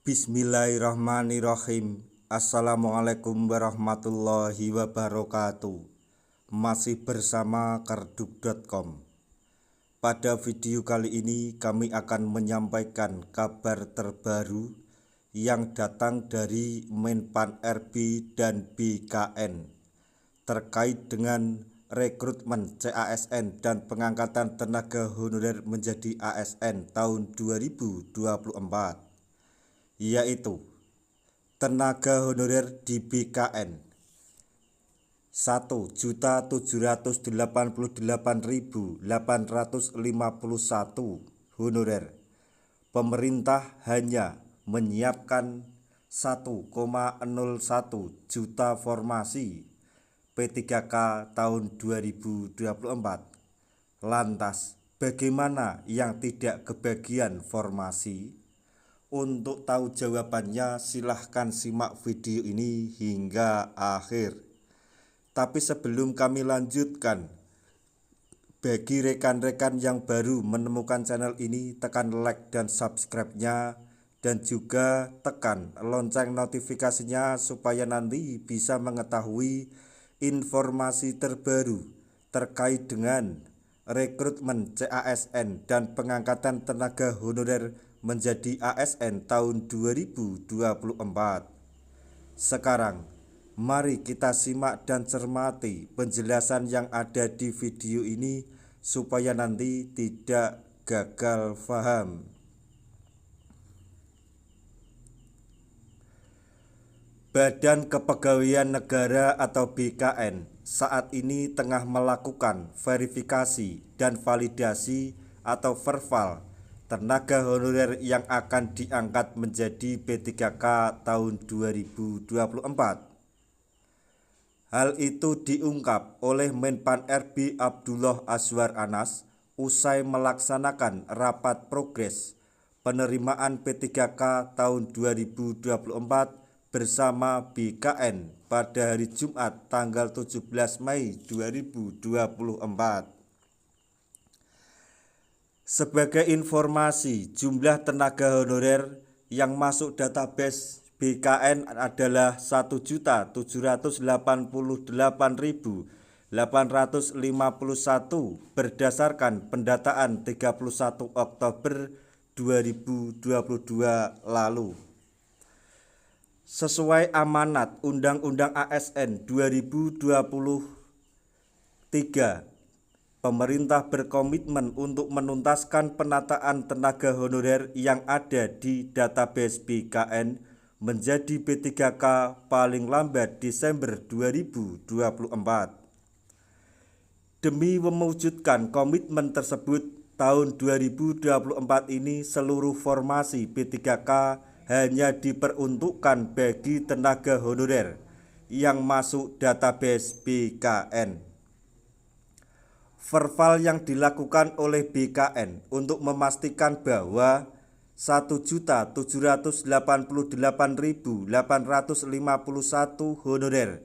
Bismillahirrahmanirrahim. Assalamualaikum warahmatullahi wabarakatuh. Masih bersama kerdug.com. Pada video kali ini kami akan menyampaikan kabar terbaru yang datang dari Menpan RB dan BKN terkait dengan rekrutmen CASN dan pengangkatan tenaga honorer menjadi ASN tahun 2024. Yaitu tenaga honorer di BKN 1.788.851 honorer. Pemerintah hanya menyiapkan 1,01 juta formasi P3K tahun 2024. Lantas, bagaimana yang tidak kebagian formasi? Untuk tahu jawabannya silahkan simak video ini hingga akhir. Tapi sebelum kami lanjutkan, bagi rekan-rekan yang baru menemukan channel ini, tekan like dan subscribe-nya, dan juga tekan lonceng notifikasinya supaya nanti bisa mengetahui informasi terbaru terkait dengan rekrutmen CASN dan pengangkatan tenaga honorer menjadi ASN tahun 2024. Sekarang, mari kita simak dan cermati penjelasan yang ada di video ini supaya nanti tidak gagal paham. Badan Kepegawaian Negara atau BKN saat ini tengah melakukan verifikasi dan validasi atau verval tenaga honorer yang akan diangkat menjadi P3K tahun 2024. Hal itu diungkap oleh Menpan RB Abdullah Azwar Anas usai melaksanakan rapat progres penerimaan P3K tahun 2024 bersama BKN pada hari Jumat tanggal 17 Mei 2024. Sebagai informasi, jumlah tenaga honorer yang masuk database BKN adalah 1.788.851 berdasarkan pendataan 31 Oktober 2022 lalu. Sesuai amanat Undang-Undang ASN 2023, pemerintah berkomitmen untuk menuntaskan penataan tenaga honorer yang ada di database BKN menjadi P3K paling lambat Desember 2024. Demi mewujudkan komitmen tersebut, tahun 2024 ini seluruh formasi P3K hanya diperuntukkan bagi tenaga honorer yang masuk database BKN. Verval yang dilakukan oleh BKN untuk memastikan bahwa 1.788.851 honorer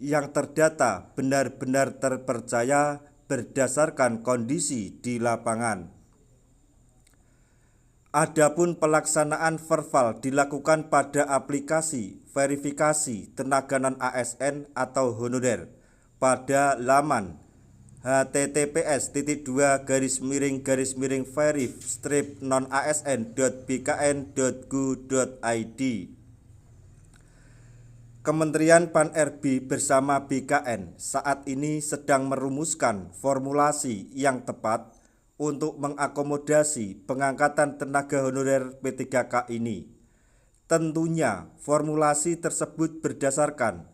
yang terdata benar-benar terpercaya berdasarkan kondisi di lapangan. Adapun pelaksanaan verval dilakukan pada aplikasi verifikasi tenaga non ASN atau honorer pada laman https://verif-non-asn.bkn.go.id. Kementerian Pan RB bersama BKN saat ini sedang merumuskan formulasi yang tepat untuk mengakomodasi pengangkatan tenaga honorer P3K ini. Tentunya formulasi tersebut berdasarkan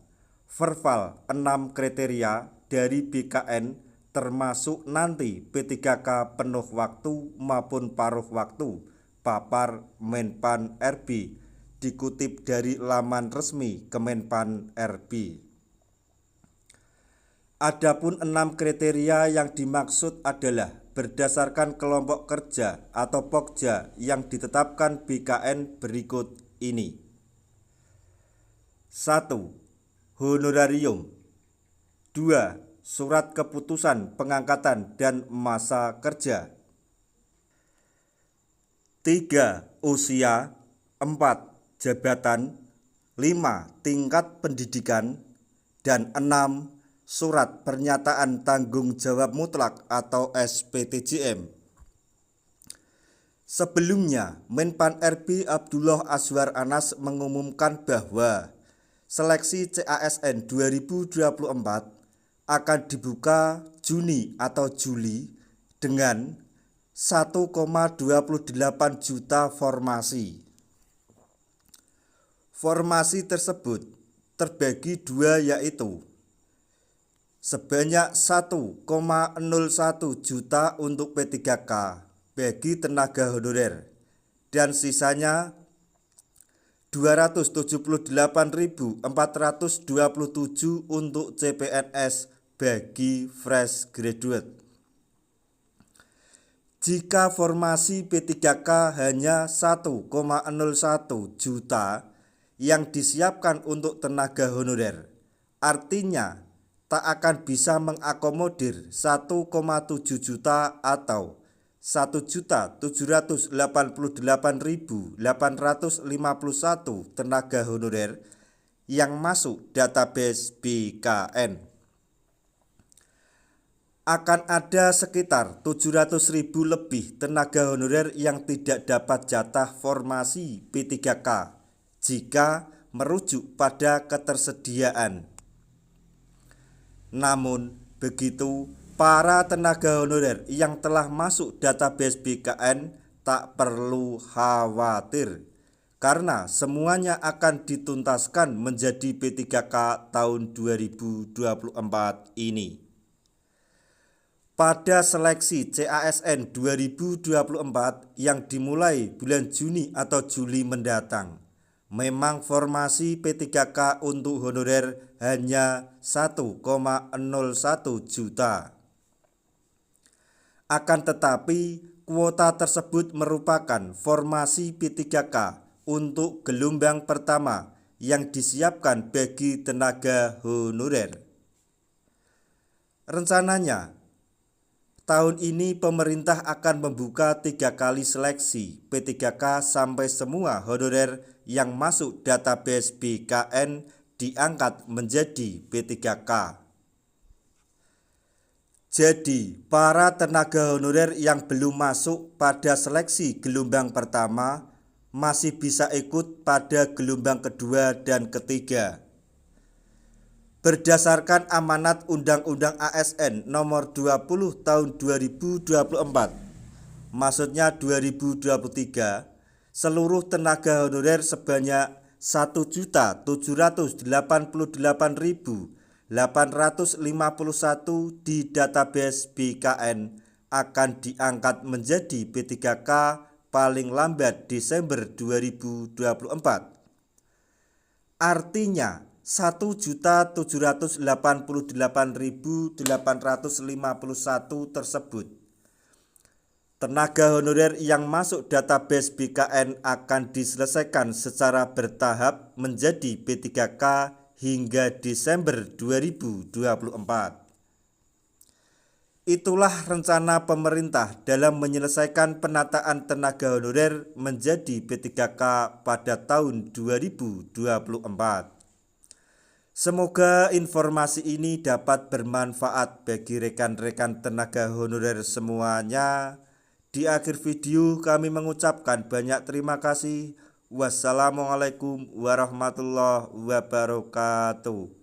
verval 6 kriteria dari BKN termasuk nanti P3K penuh waktu maupun paruh waktu, papar Menpan RB, dikutip dari laman resmi Kemenpan RB. Adapun 6 kriteria yang dimaksud adalah berdasarkan kelompok kerja atau pokja yang ditetapkan BKN berikut ini. 1. Honorarium. 2. Surat keputusan pengangkatan dan masa kerja. 3. Usia. 4. jabatan, 5 tingkat pendidikan, dan 6 surat pernyataan tanggung jawab mutlak atau SPTJM. Sebelumnya, Menpan RB Abdullah Azwar Anas mengumumkan bahwa seleksi CASN 2024 akan dibuka Juni atau Juli dengan 1,28 juta formasi. Formasi tersebut terbagi dua, yaitu sebanyak 1,01 juta untuk P3K bagi tenaga honorer dan sisanya 278.427 untuk CPNS bagi fresh graduate. Jika formasi P3K hanya 1,01 juta yang disiapkan untuk tenaga honorer, artinya tak akan bisa mengakomodir 1,7 juta atau 1.788.851 tenaga honorer yang masuk database BKN. Akan ada sekitar 700.000 lebih tenaga honorer yang tidak dapat jatah formasi P3K jika merujuk pada ketersediaan. Namun begitu, para tenaga honorer yang telah masuk database BKN tak perlu khawatir karena semuanya akan dituntaskan menjadi P3K tahun 2024 ini. Pada seleksi CASN 2024 yang dimulai bulan Juni atau Juli mendatang, memang formasi P3K untuk honorer hanya 1,01 juta. Akan tetapi, kuota tersebut merupakan formasi P3K untuk gelombang pertama yang disiapkan bagi tenaga honorer. Rencananya, tahun ini pemerintah akan membuka 3 kali seleksi P3K sampai semua honorer yang masuk database BKN diangkat menjadi P3K. Jadi, para tenaga honorer yang belum masuk pada seleksi gelombang pertama masih bisa ikut pada gelombang kedua dan ketiga. Berdasarkan amanat Undang-Undang ASN Nomor 20 Tahun 2024, maksudnya 2023, seluruh tenaga honorer sebanyak 1.788.851 di database BKN akan diangkat menjadi P3K paling lambat Desember 2024. Artinya 1.788.851 tersebut tenaga honorer yang masuk database BKN akan diselesaikan secara bertahap menjadi P3K hingga Desember 2024. Itulah rencana pemerintah dalam menyelesaikan penataan tenaga honorer menjadi P3K pada tahun 2024. Semoga informasi ini dapat bermanfaat bagi rekan-rekan tenaga honorer semuanya. Di akhir video kami mengucapkan banyak terima kasih. Wassalamualaikum warahmatullahi wabarakatuh.